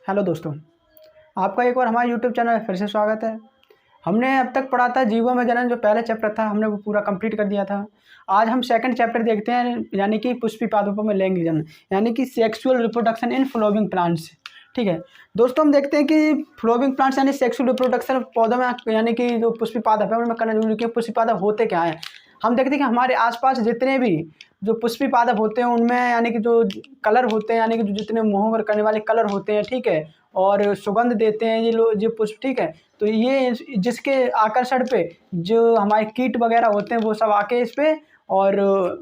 Hello दोस्तों, आपका एक और हमारे यूट्यूब चैनल में फिर से स्वागत है। हमने अब तक पढ़ा था जीवों में जनन, जो पहला चैप्टर था हमने वो पूरा कंप्लीट कर दिया था। आज हम सेकंड चैप्टर देखते हैं, यानी कि पुष्पी पादपों में लैंगिक जनन, यानी कि sexual reproduction in flowering plants. ठीक है दोस्तों, हम देखते हैं कि फ्लोविंग प्लांट्स यानी सेक्सुअल रिप्रोडक्शन पौधों में, यानी कि जो पुष्पी पादप है उनमें करना जरूरी है। पुष्पी पादप होते क्या है, हम देखते हैं कि हमारे आसपास जितने भी जो पुष्पी पादप होते हैं उनमें यानी कि जो कलर होते हैं, यानी कि जो जितने मोह करने वाले कलर होते हैं, ठीक है, और सुगंध देते हैं ये लोग जो पुष्प, ठीक है। तो ये जिसके आकर्षण पे जो हमारे कीट वगैरह होते हैं वो सब आके इस पे और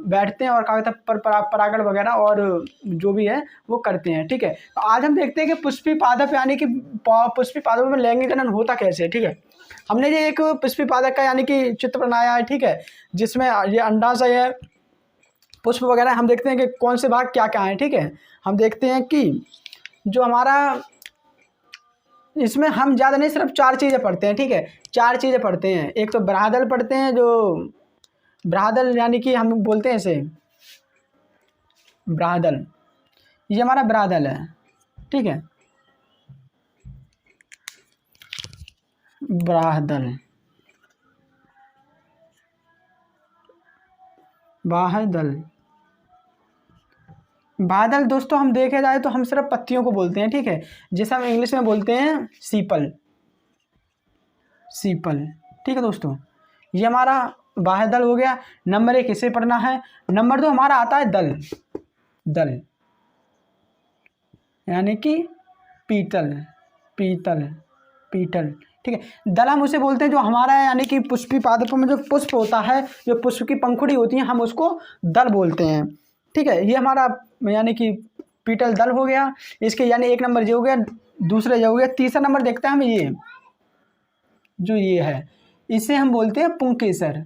बैठते हैं और क्या कहते हैं परागण वगैरह और जो भी है वो करते हैं। ठीक है, तो आज हम देखते हैं कि पुष्पी पादप यानी कि पुष्पी पादपों में लैंगिक जनन होता कैसे है। ठीक है, हमने ये एक पुष्पी पादप का यानी कि चित्र बनाया है, ठीक है, जिसमें ये अंडाशय है, पुष्प वगैरह। हम देखते हैं कि कौन से भाग क्या क्या हैं। ठीक है, हम देखते हैं कि जो हमारा इसमें हम ज़्यादा नहीं, सिर्फ 4 चीज़ें पढ़ते हैं। ठीक है, 4 चीज़ें पढ़ते हैं। एक तो ब्राहदल पढ़ते हैं, जो ब्राहदल यानी कि हम बोलते हैं इसे ब्राहदल, ये हमारा ब्राहदल है। ठीक है, ब्राहदल बाहदल बादल दोस्तों, हम देखे जाए तो हम सिर्फ पत्तियों को बोलते हैं। ठीक है, जिसे हम इंग्लिश में बोलते हैं सीपल, सीपल। ठीक है दोस्तों, ये हमारा बाह्यदल हो गया। नंबर 1 इसे पढ़ना है। नंबर 2 हमारा आता है दल, दल यानी कि पीतल, पीतल, पीतल। ठीक है, दल हम उसे बोलते हैं जो हमारा यानी कि पुष्पी पादपों में जो पुष्प होता है, जो पुष्प की पंखुड़ी होती है, हम उसको दल बोलते हैं। ठीक है, ये हमारा यानी कि पीतल दल हो गया। इसके यानी 1 नंबर ये हो गया, दूसरा ये हो गया। तीसरा नंबर देखते हैं हम, ये जो ये है इसे हम बोलते हैं पुंकेसर,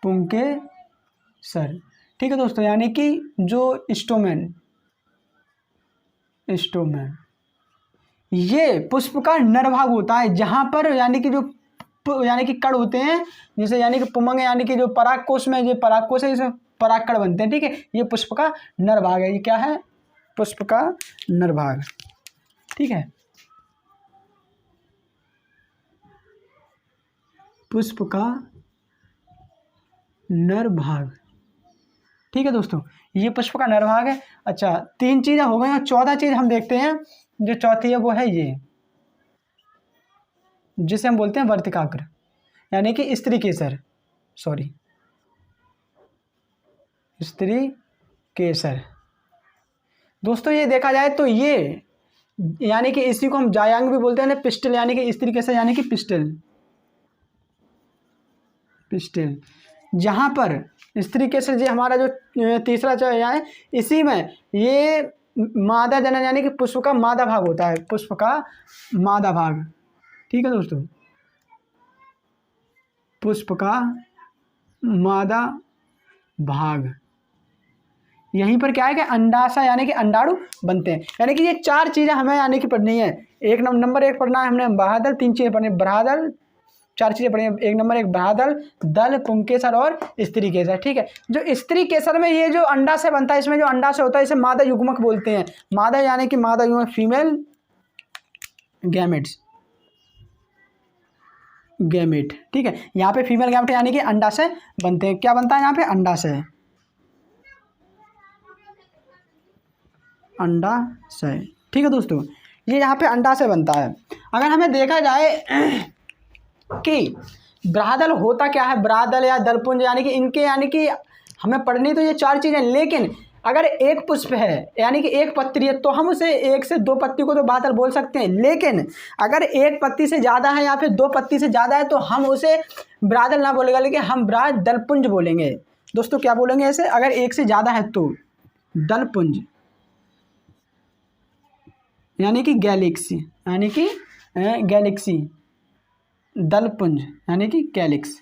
पुंकेसर। ठीक है दोस्तों, यानी कि जो स्टोमेन, स्टोमेन ये पुष्प का नरभाग होता है, जहाँ पर यानी कि जो यानी कि कण होते हैं, जैसे यानी कि पुमंग, यानी कि जो परागकोश में, जो परागकोश है इसमें परागकण बनते हैं। ठीक है, ये पुष्प का नरभाग है। ये क्या है, पुष्प का नरभाग। ठीक है, पुष्प का नरभाग। ठीक है दोस्तों, ये पुष्प का नरभाग है। अच्छा, 3 चीज़ें हो गई और 14 चीज़ हम देखते हैं। जो चौथी है वो है ये, जिसे हम बोलते हैं वर्तिकाग्र, यानी कि स्त्री केसर, सॉरी स्त्री केसर। दोस्तों ये देखा जाए तो ये यानी कि इसी को हम जायांग भी बोलते हैं, पिस्टल, यानी कि स्त्री केसर यानी कि पिस्टल, पिस्टल। जहाँ पर स्त्री केसर जी हमारा जो तीसरा चय है, इसी में ये मादा जनन यानी कि पुष्प का मादा भाग होता है, पुष्प का मादा भाग। ठीक है दोस्तों, पुष्प का मादा भाग। यहीं पर क्या है कि अंडाशय यानी कि अंडाणु बनते हैं। यानी कि ये 4 चीज़ें हमें यानी कि पढ़नी है। नंबर 1 पढ़ना है हमने बाह्यदल, 3 चीज़ें पढ़नी, ब्राह्यदल 4 चीज़ें पढ़नी है। 1 नंबर 1 ब्राह्यदल, दल, पुंकेसर और स्त्री केसर। ठीक है, जो स्त्री केसर में ये जो अंडाशय बनता है, इसमें जो अंडाशय होता है इसे मादा युग्मक बोलते हैं। मादा यानी कि मादा युग्मक, फीमेल गैमेट्स, गैमेट। ठीक है, यहाँ पे फीमेल गैमेट यानी कि अंडाशय बनते हैं। क्या बनता है यहाँ पे, अंडाशय, अंडाशय। ठीक है दोस्तों, ये यहाँ पे अंडाशय बनता है। अगर हमें देखा जाए कि ब्राह्यदल होता क्या है, ब्राह्यदल या दलपुंज, यानी कि इनके यानी कि हमें पढ़नी तो ये 4 चीज़ें, लेकिन अगर एक पुष्प है यानी कि एक पत्ती है तो हम उसे 1 से 2 पत्ती को तो ब्राह्यदल बोल सकते हैं। लेकिन अगर 1 पत्ती से ज़्यादा है या फिर 2 पत्ती से ज़्यादा है तो हम उसे ब्राह्यदल ना बोलेगा, लेकिन हम दलपुंज बोलेंगे। दोस्तों क्या बोलेंगे ऐसे, अगर 1 से ज़्यादा है तो दलपुंज, यानी कि गैलेक्सी, यानी कि गैलेक्सी, दलपुंज यानी कि कैलिक्स।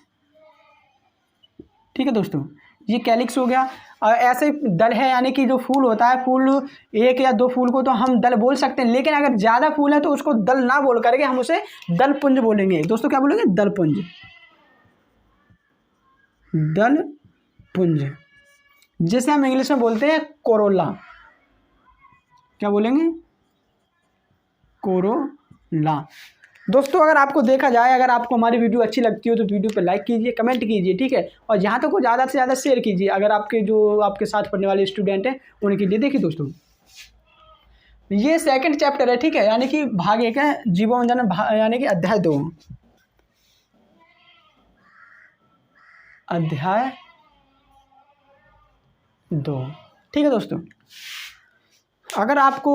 ठीक है दोस्तों, ये कैलिक्स हो गया। ऐसे दल है यानी कि जो फूल होता है, फूल 1 या 2 फूल को तो हम दल बोल सकते हैं, लेकिन अगर ज़्यादा फूल है तो उसको दल ना बोल करके हम उसे दलपुंज बोलेंगे। दोस्तों क्या बोलेंगे, दलपुंज, दलपुंज, जिसे हम इंग्लिश में बोलते हैं कोरोला। क्या बोलेंगे? कोरोला। दोस्तों अगर आपको देखा जाए, अगर आपको हमारी वीडियो अच्छी लगती हो तो वीडियो पे लाइक कीजिए, कमेंट कीजिए, ठीक है, और जहाँ तक हो ज़्यादा से ज़्यादा शेयर कीजिए, अगर आपके जो आपके साथ पढ़ने वाले स्टूडेंट हैं उनके लिए। देखिए दोस्तों, ये सेकंड चैप्टर है, ठीक है, यानी कि भाग 1 है, जीवों में जन्म, यानी कि अध्याय 2, अध्याय 2, ठीक है दोस्तों। अगर आपको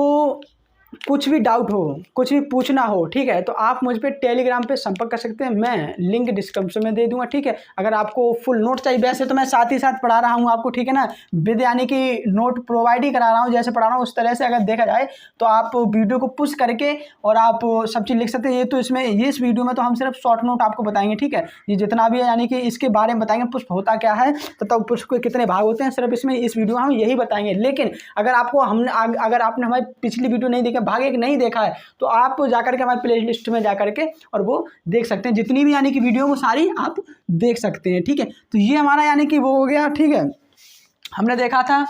कुछ भी डाउट हो, कुछ भी पूछना हो, ठीक है, तो आप मुझ पे टेलीग्राम पे संपर्क कर सकते हैं, मैं लिंक डिस्क्रिप्शन में दे दूंगा, ठीक है। अगर आपको फुल नोट चाहिए, वैसे तो मैं साथ ही साथ पढ़ा रहा हूँ आपको, ठीक है ना, विद यानी कि नोट प्रोवाइड ही करा रहा हूँ, जैसे पढ़ा रहा हूँ उस तरह से अगर देखा जाए तो आप वीडियो को पुश करके और आप सब चीज़ लिख सकते हैं। ये तो इसमें इस वीडियो में तो हम सिर्फ शॉर्ट नोट आपको बताएंगे, ठीक है, ये जितना भी है यानी कि इसके बारे में बताएंगे, पुष्प होता क्या है, तब पुष्प के कितने भाग होते हैं, सिर्फ इसमें इस वीडियो में हम यही बताएंगे। लेकिन अगर आपको अगर आपने हमारी पिछली वीडियो नहीं देखा, भाग 1 नहीं देखा है, तो आप जाकर के हमारे प्ले लिस्ट में जाकर के और वो देख सकते हैं, जितनी भी यानी कि वीडियो वो सारी आप देख सकते हैं, ठीक है। तो ये हमारा यानी कि वो हो गया, ठीक है। हमने देखा था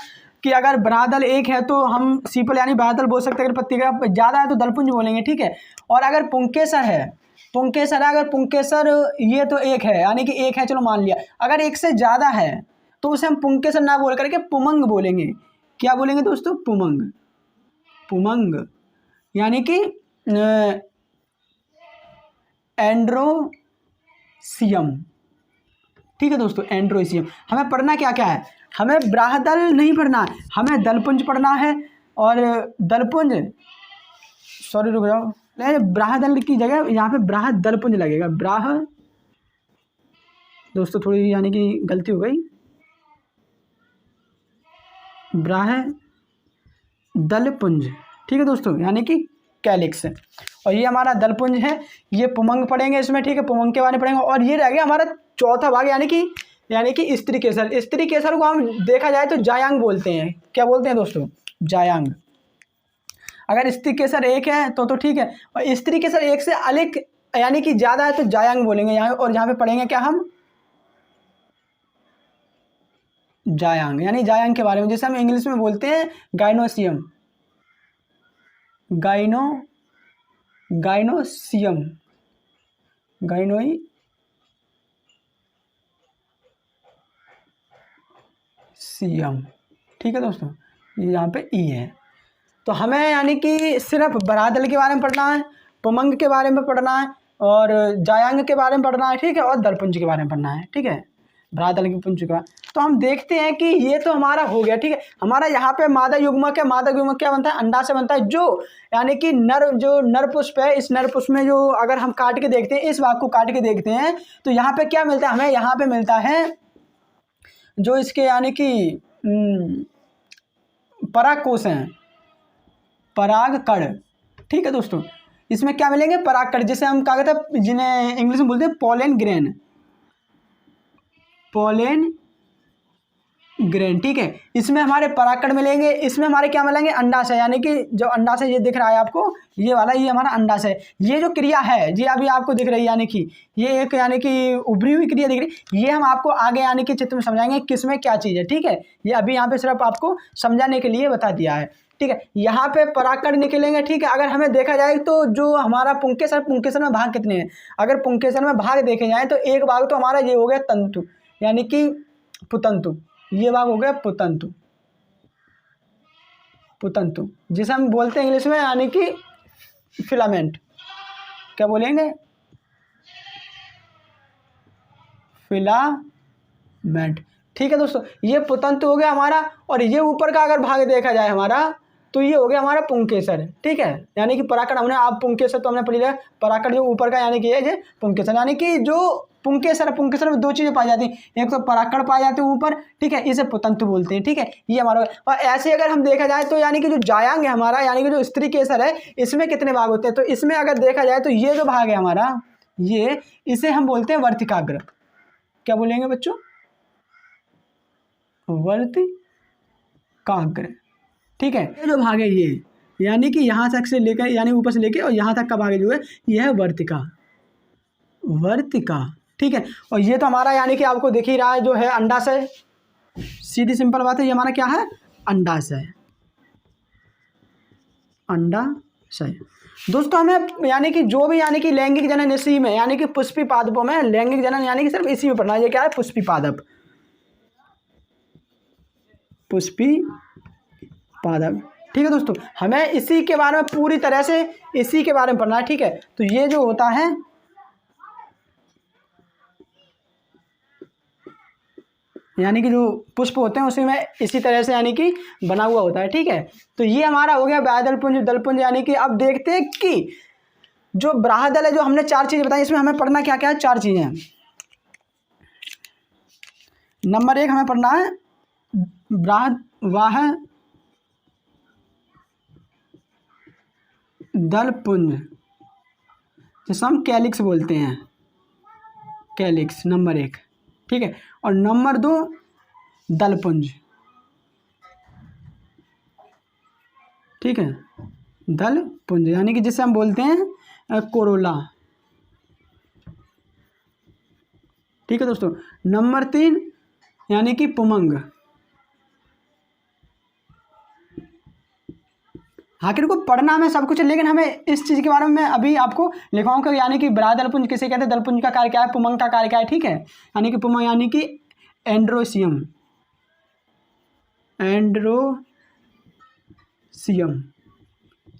कि अगर बादल एक है तो हम सीपल यानी बादल बोल सकते हैं, अगर पत्ती का ज़्यादा है तो दलपुंज बोलेंगे, ठीक है। और अगर पुंकेसर है, अगर पुंकेसर ये तो एक है, यानी कि एक है, चलो मान लिया, अगर एक से ज़्यादा है तो उसे हम पुंकेसर ना बोल करके पुमंग बोलेंगे। क्या बोलेंगे दोस्तों? पुमंग। पुमंग यानी कि एंड्रोसियम, ठीक है दोस्तों, एंड्रोसियम। हमें पढ़ना क्या क्या है? हमें ब्राहदल नहीं पढ़ना है, हमें दलपुंज पढ़ना है। और दलपुंज, सॉरी रुक जाओ, नहीं, ब्राहदल की जगह यहाँ पे ब्राह दलपुंज लगेगा, ब्राह, दोस्तों थोड़ी यानी कि गलती हो गई, ब्राह दलपुंज, ठीक है दोस्तों, यानी कि कैलिक्स। और ये हमारा दलपुंज है, ये पुमंग पढ़ेंगे इसमें, ठीक है, पुमंग के बारे में पढ़ेंगे। और ये रह गया हमारा चौथा भाग, यानी कि स्त्री केसर। स्त्री केसर को हम देखा जाए तो जायांग बोलते हैं। क्या बोलते हैं दोस्तों? जायांग। अगर स्त्री केसर एक है तो ठीक है, और स्त्री केसर एक से अधिक यानी कि ज़्यादा है तो जायांग बोलेंगे यहाँ। और यहाँ पे पढ़ेंगे क्या हम? जायांग, यानी जायांग के बारे में, जैसे हम इंग्लिश में बोलते हैं गाइनोसियम, गाइनोसियम, गाइनोसियम, ठीक है दोस्तों, ये यहाँ पे ई है। तो हमें यानी कि सिर्फ बरादल के बारे में पढ़ना है, पुमंग के बारे में पढ़ना है, और जायांग के बारे में पढ़ना है, ठीक है, और दलपुंज के बारे में पढ़ना है, ठीक है, बरादल के पुंज का। तो हम देखते हैं कि ये तो हमारा हो गया, ठीक है। हमारा यहाँ पे मादा युग्मक है, मादा युग्मक क्या बनता है? अंडा से बनता है, जो यानी कि जो नर पुष्प है, इस नर पुष्प में जो अगर हम काट के देखते हैं, इस भाग को काट के देखते हैं तो यहाँ पे क्या मिलता है हमें? यहाँ पे मिलता है जो इसके यानी कि पराग कोश हैं, पराग कण, ठीक है दोस्तों। इसमें क्या मिलेंगे? पराग कण, जिसे हम क्या कहते हैं, जिन्हें इंग्लिश में बोलते हैं पोलन ग्रेन, पोलन ग्रेन, ठीक है। इसमें हमारे परागकण मिलेंगे, इसमें हमारे क्या मिलेंगे? अंडाशय, यानी कि जो अंडाशय ये दिख रहा है आपको, ये वाला, ये हमारा अंडाशय। ये जो क्रिया है ये अभी आपको दिख रही है, यानी कि ये एक यानी कि उभरी हुई क्रिया दिख रही है। ये हम आपको आगे यानी कि चित्र में समझाएंगे किसमें क्या चीज़ है, ठीक है। ये अभी यहाँ पे सिर्फ आपको समझाने के लिए बता दिया है, ठीक है। यहाँ पे परागकण निकलेंगे, ठीक है। अगर हमें देखा जाए तो जो हमारा पुंकेसर में भाग कितने हैं? अगर पुंकेसर में भाग देखे जाए तो एक भाग तो हमारा ये हो गया तंतु, यानी कि पुतंतु, ये भाग हो गया पुतंतु, पुतंतु जिसे हम बोलते हैं इंग्लिश में यानी कि फिलामेंट। क्या बोलेंगे? फिलामेंट, ठीक है दोस्तों। ये पुतंतु हो गया हमारा। और ये ऊपर का अगर भाग देखा जाए हमारा तो ये हो गया हमारा पुंकेसर, ठीक है। यानी कि परागकण हमने आप पुंकेसर तो हमने पढ़ लिया, परागकण जो ऊपर का यानी कि ये पुंकेसर, यानी कि जो पुंकेसर में दो चीज़ें पाई जाती हैं, एक तो परागकण पाए जाते हैं ऊपर, ठीक है, इसे पुतंतु बोलते हैं, ठीक है, ये हमारा। और ऐसे अगर हम देखा जाए तो यानी कि जो जायांग है हमारा, यानी कि जो स्त्री केसर है, इसमें कितने भाग होते हैं? तो इसमें अगर देखा जाए तो ये जो भाग है हमारा, ये इसे हम बोलते हैं वर्तिकाग्र। क्या बोलेंगे बच्चों? वर्तिकाग्र, ठीक है। ये जो भाग है ये, यानी कि यहाँ तक से लेकर, यानी ऊपर से लेकर और यहाँ तक का भाग जो है यह है वर्तिका, ठीक है। और ये तो हमारा यानी कि आपको दिख ही रहा है जो है अंडाशय, सीधी सिंपल बात है, ये हमारा क्या है? अंडाशय, अंडाशय। दोस्तों हमें यानी कि जो भी यानी कि लैंगिक जनन इसी में यानी कि पुष्पी पादपों में लैंगिक जनन यानी कि सिर्फ इसी में पढ़ना है। ये क्या है? पुष्पी पादप, पुष्पी पादप। ठीक है दोस्तों, हमें इसी के बारे में पूरी तरह से इसी के बारे में पढ़ना है। ठीक है, तो ये जो होता है यानी कि जो पुष्प होते हैं उसी में इसी तरह से यानी कि बना हुआ होता है। ठीक है, तो ये हमारा हो गया बाह्यदलपुंज, दलपुंज। यानी कि अब देखते हैं कि जो बाह्यदल है, जो हमने 4 चीजें बताई, इसमें हमें पढ़ना क्या क्या है? 4 चीजें हैं। नंबर 1 हमें पढ़ना है बाह्य दलपुंज, जिसे हम कैलिक्स बोलते हैं, कैलिक्स नंबर 1। ठीक है, और नंबर 2 दलपुंज। ठीक है, दलपुंज यानी कि जिसे हम बोलते हैं कोरोला। ठीक है दोस्तों, नंबर 3 यानी कि पुमंग। आखिर को पढ़ना में सब कुछ है, लेकिन हमें इस चीज़ के बारे में अभी आपको लिखवाऊंगा, यानी कि दलपुंज किसे कहते हैं, दलपुंज का कार्य क्या है, पुमंग का कार्य क्या है। ठीक है, यानी कि पुमंग यानी कि एंड्रोसियम, एंड्रोसियम।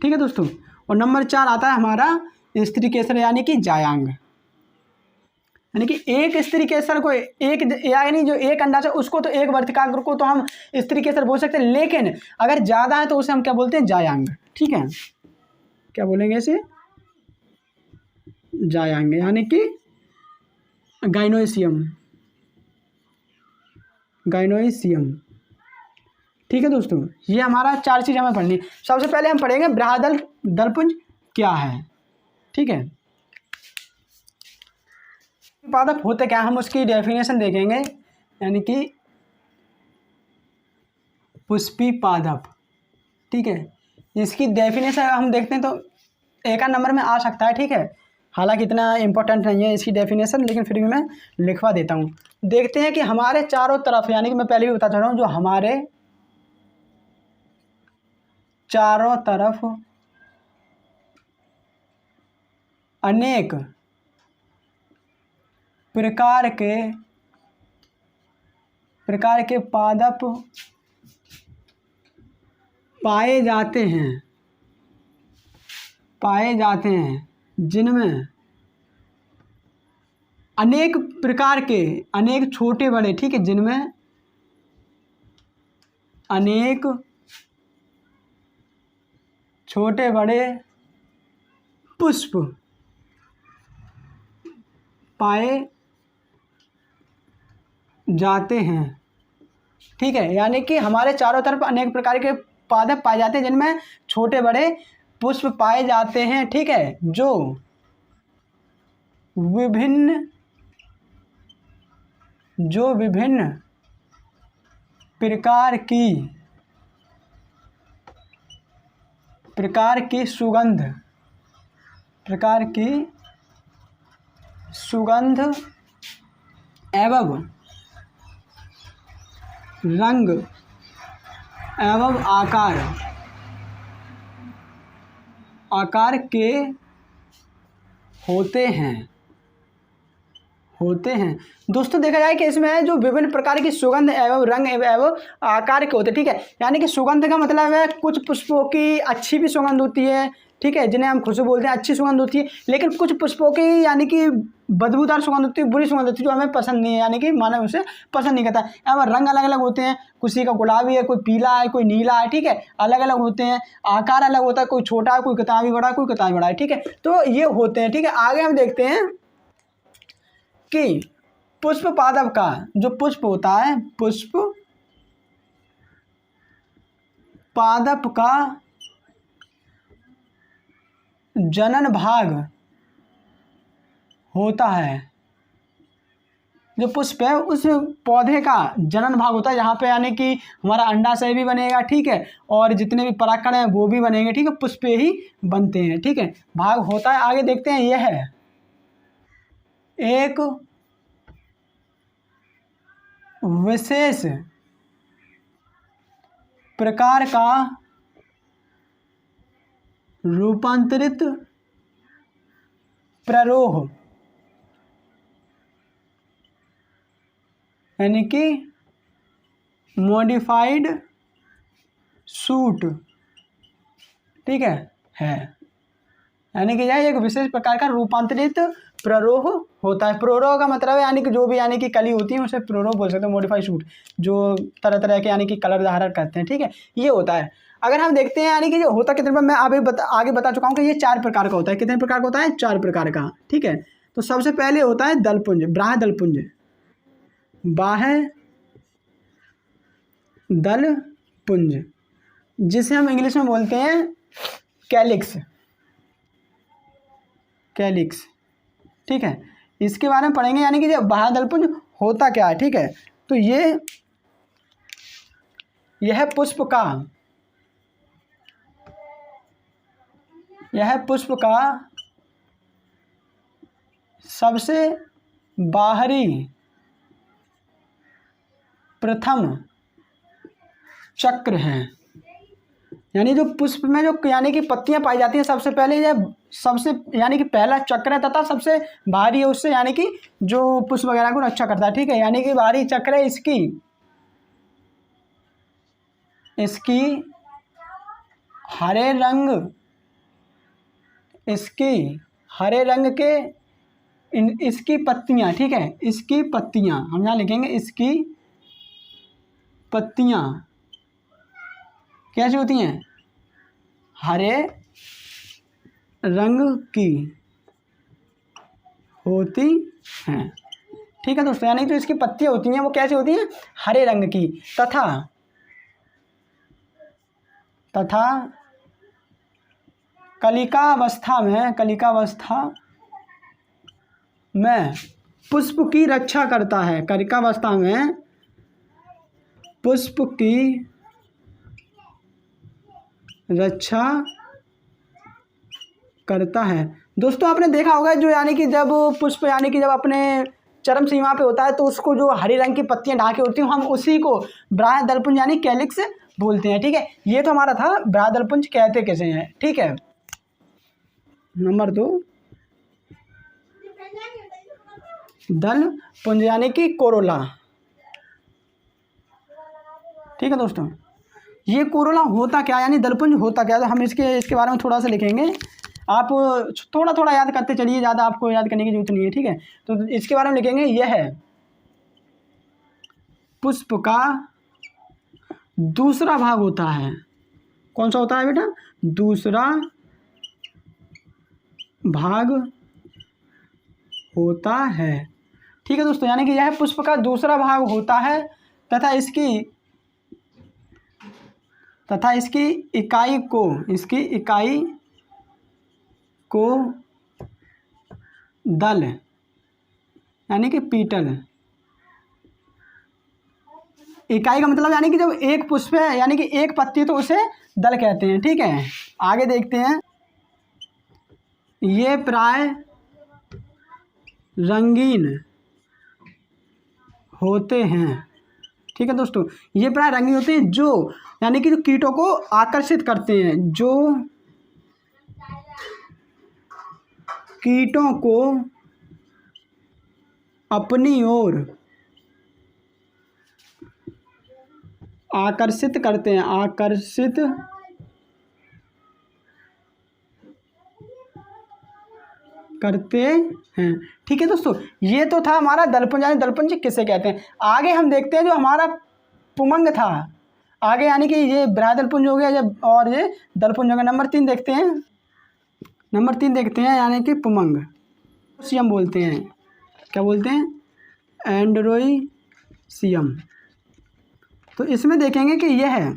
ठीक है दोस्तों, और नंबर 4 आता है हमारा स्त्री केसर यानी कि जायांग। यानी कि एक स्त्री केसर को एक यानी जो एक अंडा है उसको तो एक वर्तिकाग्र को तो हम स्त्री केसर बोल सकते हैं, लेकिन अगर ज़्यादा है तो उसे हम क्या बोलते हैं? जायांग। ठीक है, क्या बोलेंगे इसे? जायांग यानी कि गाइनोसियम, गाइनोसियम। ठीक है दोस्तों, ये हमारा 4 चीज़ हमें पढ़नी है। सबसे पहले हम पढ़ेंगे बाह्यदल दलपुंज क्या है। ठीक है, पादप होते क्या, हम उसकी डेफिनेशन देखेंगे। यानी कि पुष्पी पादप। ठीक है, इसकी डेफिनेशन हम देखते हैं तो 1 नंबर में आ सकता है। ठीक है, हालांकि इतना इम्पोर्टेंट नहीं है इसकी डेफिनेशन, लेकिन फिर भी मैं लिखवा देता हूँ। देखते हैं कि हमारे चारों तरफ, यानी कि मैं पहले भी बता चाह रहा हूँ, जो हमारे चारों तरफ अनेक प्रकार के पादप पाए जाते हैं, जिनमें अनेक प्रकार के, अनेक छोटे बड़े, ठीक है, जिनमें अनेक छोटे बड़े पुष्प पाए जाते हैं। ठीक है, यानी कि हमारे चारों तरफ अनेक प्रकार के पादप पाए जाते हैं, जिनमें छोटे बड़े पुष्प पाए जाते हैं। ठीक है, जो विभिन्न प्रकार की सुगंध एवं रंग एवं आकार के होते हैं। दोस्तों देखा जाए कि इसमें जो विभिन्न प्रकार की सुगंध एवं रंग एवं आकार के होते हैं। ठीक है, यानी कि सुगंध का मतलब है कुछ पुष्पों की अच्छी भी सुगंध होती है, ठीक है, जिन्हें हम खुशबू बोलते हैं, अच्छी सुगंध होती है, लेकिन कुछ पुष्पों की यानी कि बदबूदार सुगंध होती है, बुरी सुगंध होती है, जो हमें पसंद नहीं है, यानी कि मानव उसे पसंद नहीं करता। एवं रंग अलग अलग होते हैं, किसी का गुलाबी है, कोई पीला है, कोई नीला है। ठीक है, अलग अलग होते हैं। आकार अलग होता है, कोई छोटा है, कोई किताबी बड़ा है, कोई किताबी बड़ा है। ठीक है, तो ये होते हैं। ठीक है, आगे हम देखते हैं कि पुष्प पादप का जो पुष्प होता है, पुष्प पादप का जनन भाग होता है। जो पुष्प है उस पौधे का जनन भाग होता है, जहाँ पे यानी कि हमारा अंडाशय भी बनेगा। ठीक है, और जितने भी परागकण हैं वो भी बनेंगे। ठीक है, पुष्प ही बनते हैं। ठीक है, भाग होता है। आगे देखते हैं, यह है एक विशेष प्रकार का रूपांतरित प्ररोह यानी कि मॉडिफाइड सूट, ठीक है। यानी कि यह एक विशेष प्रकार का रूपांतरित प्ररोह होता है। प्ररोह का मतलब है यानी कि जो भी यानी कि कली होती है उसे प्ररोह बोल सकते हैं। मॉडिफाइड सूट जो तरह तरह के यानी कि कलर धारण करते हैं, ठीक है, ये होता है। अगर हम देखते हैं यानी कि जो होता कितने, मैं आगे बता चुका हूँ कि ये 4 प्रकार का होता है। कितने प्रकार का होता है? 4 प्रकार का, ठीक है। तो सबसे पहले होता है दलपुंज, बाह्य दलपुंज, बाह्य दलपुंज, जिसे हम इंग्लिश में बोलते हैं कैलिक्स, कैलिक्स, ठीक है। इसके बारे में पढ़ेंगे यानी कि जब बाह्य दलपुंज होता क्या है, ठीक है। तो यह पुष्प का सबसे बाहरी प्रथम चक्र है। यानी जो पुष्प में जो यानी कि पत्तियां पाई जाती हैं, सबसे पहले यह सबसे यानी कि पहला चक्र है तथा सबसे भारी है, उससे यानी कि जो पुष्प वगैरह को रक्षा करता है, ठीक है। यानी कि भारी चक्र है इसकी हरे रंग के इसकी पत्तियां, ठीक है, इसकी पत्तियां हम यहाँ लिखेंगे, इसकी पत्तियां कैसी होती हैं? हरे रंग की होती हैं, ठीक है दोस्तों। यानी जो इसकी पत्तियां होती हैं वो कैसी होती हैं? हरे रंग की। तथा कलिकावस्था में पुष्प की रक्षा करता है। कलिकावस्था में पुष्प की रक्षा करता है। दोस्तों आपने देखा होगा जो यानी कि जब पुष्प यानी कि जब अपने चरम सीमा पे होता है तो उसको जो हरे रंग की पत्तियां ढाके होती हैं, हम उसी को बाह्य दलपुंज यानी कैलिक्स बोलते हैं, ठीक है। ये तो हमारा था बाह्य दलपुंज कहते कैसे हैं, ठीक है। नंबर 2 दलपुंज यानी कि कोरोला, ठीक है दोस्तों। ये कोरोला होता क्या यानी दलपुंज होता क्या, तो हम इसके बारे में थोड़ा सा लिखेंगे। आप थोड़ा याद करते चलिए, ज़्यादा आपको याद करने की जरूरत नहीं है, ठीक है। तो इसके बारे में लिखेंगे, यह है पुष्प का दूसरा भाग होता है। कौन सा होता है बेटा? दूसरा भाग होता है, ठीक है दोस्तों। यानी कि यह पुष्प का दूसरा भाग होता है तथा इसकी इकाई को दल यानी कि पीटल, इकाई का मतलब यानी कि जब एक पुष्प है यानी कि एक पत्ती तो उसे दल कहते हैं, ठीक है। आगे देखते हैं, ये प्राय रंगीन होते हैं, ठीक है दोस्तों। ये प्राय रंगीन होते हैं जो यानी कि जो कीटों को आकर्षित करते हैं, जो कीटों को अपनी ओर आकर्षित करते हैं, ठीक है दोस्तों। ये तो था हमारा दलपुंज यानी दलपुंज किसे कहते हैं। आगे हम देखते हैं जो हमारा पुमंग था, आगे यानी कि ये बाह्य दलपुंज हो गया जब, और ये दलपुंज हो गया। नंबर 3 देखते हैं यानी कि पुमंग सियम बोलते हैं। क्या बोलते हैं? एंड्रोइसियम। तो इसमें देखेंगे कि यह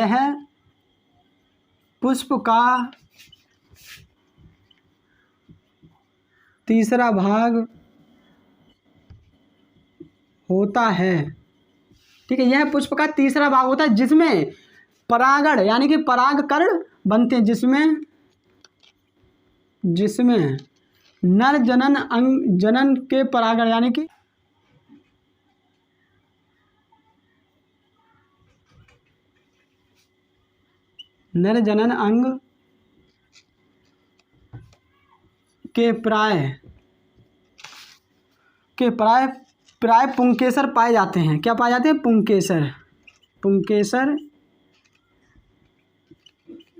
है पुष्प का तीसरा भाग होता है, ठीक है। यह पुष्प का तीसरा भाग होता है जिसमें परागण यानी कि परागकण बनते हैं, जिसमें जिसमें नर जनन के परागण यानी कि नर जनन अंग के प्राय पुंकेसर पाए जाते हैं। क्या पाए जाते हैं? पुंकेसर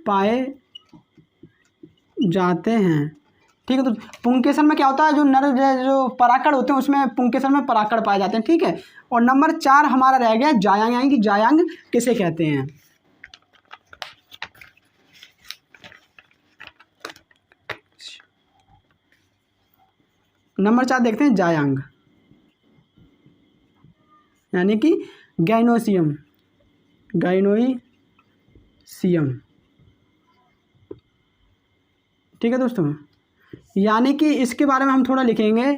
पाए जाते हैं। ठीक है, तो पुंकेसर में क्या होता है, जो पराकड़ होते हैं उसमें पुंकेसर में पराकड़ पाए जाते हैं। ठीक है, और नंबर 4 हमारा रह गया जायांग, यानी कि जायांग किसे कहते हैं? नंबर 4 देखते हैं, जायांग यानी कि गाइनोसियम। ठीक है दोस्तों, यानी कि इसके बारे में हम थोड़ा लिखेंगे।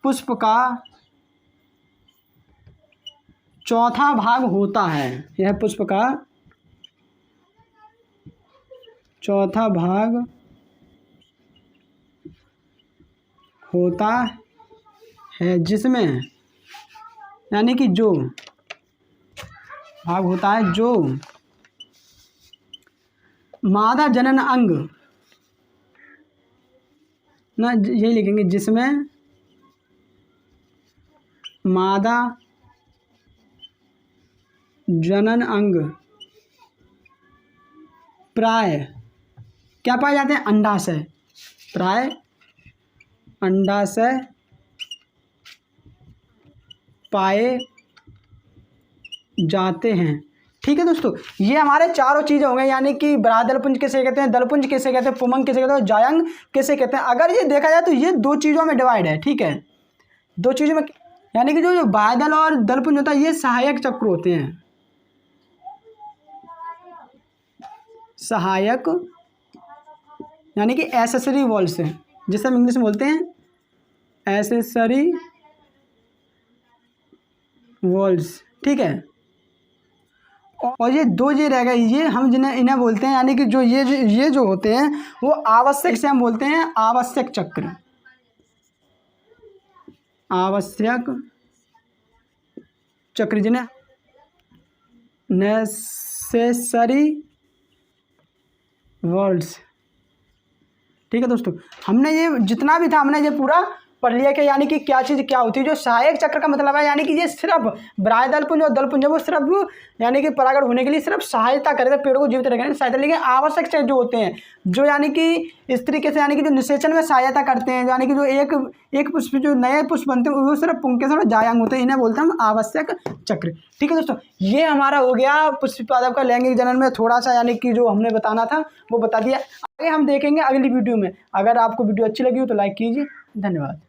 पुष्प का चौथा भाग होता है, यह पुष्प का चौथा भाग होता है, जिसमें यानी कि जो भाग होता है, जो मादा जनन अंग ना, यही लिखेंगे, जिसमें मादा जनन अंग प्राय क्या पाए जाते हैं? अंडाशय। प्राय अंडाशय पाए जाते हैं। ठीक है दोस्तों, ये हमारे चारों चीज़ें हो गए, यानी कि बरादलपुंज किसे कहते हैं, दलपुंज किसे कहते हैं, पुमंग किसे कहते हैं, जायंग किसे कहते हैं। अगर ये देखा जाए तो ये 2 चीज़ों में डिवाइड है। ठीक है, 2 चीज़ों में, यानी कि जो बादल और दलपुंज होता है ये सहायक चक्र होते हैं। सहायक यानी कि एसेसरी वॉल्स है, जिसे हम इंग्लिश में बोलते हैं एसेसरी वॉल्स। ठीक है, और ये 2 ये रह गए, ये हम इन्हें बोलते हैं, यानी कि जो ये जो होते हैं वो आवश्यक से हम बोलते हैं आवश्यक चक्र। आवश्यक चक्र जिन्हें नेसेसरी वर्ड्स। ठीक है दोस्तों, हमने ये जितना भी था हमने ये पूरा पढ़ लिया कि यानी कि क्या चीज़ क्या होती है। जो सहायक चक्र का मतलब है, यानी कि ये सिर्फ बरादलपुंज और दलपुंज है वो सिर्फ यानी कि परागण होने के लिए सिर्फ सहायता करे, पेड़ों को जीवित रखने में सहायता। लेकिन आवश्यक चक्र जो होते हैं, जो यानी कि इस तरीके से यानी कि जो निषेचन में सहायता करते हैं, यानी कि जो एक पुष्प जो नए पुष्प बनते हैं वो सिर्फ पुंकेसर और जायांग होते हैं, इन्हें बोलते हैं हम आवश्यक चक्र। ठीक है दोस्तों, ये हमारा हो गया पुष्प पादप का लैंगिक जनन में थोड़ा सा, यानी कि जो हमने बताना था वो बता दिया। आगे हम देखेंगे अगली वीडियो में। अगर आपको वीडियो अच्छी लगी हो तो लाइक कीजिए। धन्यवाद।